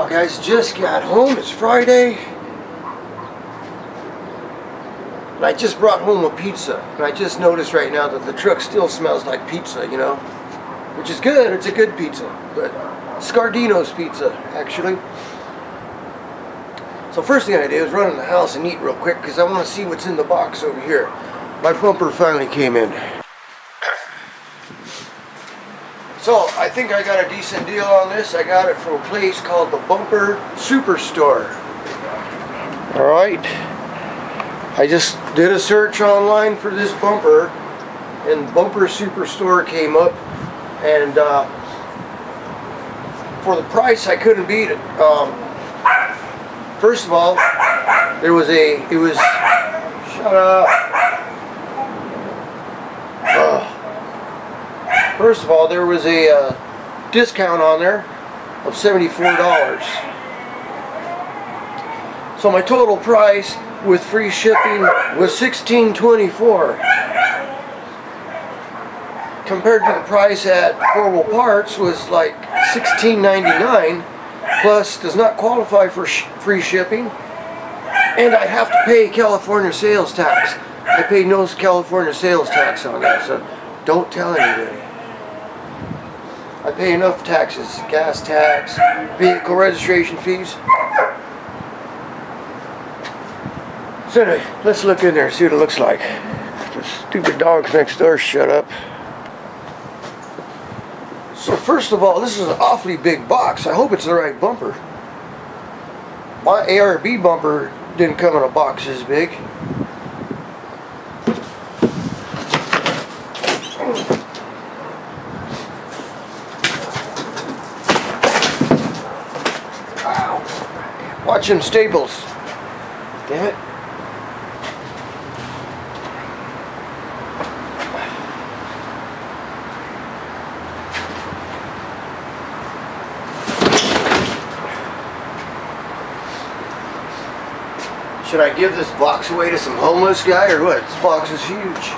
Guys, just got home. It's Friday. And I just brought home a pizza. And I just noticed right now that the truck still smells like pizza, you know. Which is good. It's a good pizza. But Scardino's pizza, actually. So first thing I did was run in the house and eat real quick because I want to see what's in the box over here. My bumper finally came in. So I think I got a decent deal on this. I got it from a place called the Bumper Superstore. Alright. I just did a search online for this bumper and Bumper Superstore came up, and for the price I couldn't beat it. First of all, shut up. First of all, there was a discount on there of $74. So my total price with free shipping was $16.24. Compared to the price at Four-Wheel Parts was like $16.99, plus does not qualify for free shipping, and I have to pay California sales tax. I pay no California sales tax on that, so don't tell anybody. I pay enough taxes, gas tax, vehicle registration fees. So anyway, let's look in there and see what it looks like. The stupid dogs next door shut up. So first of all, this is an awfully big box. I hope it's the right bumper. My ARB bumper didn't come in a box this big. Watch them staples. Damn it. Should I give this box away to some homeless guy or what? This box is huge.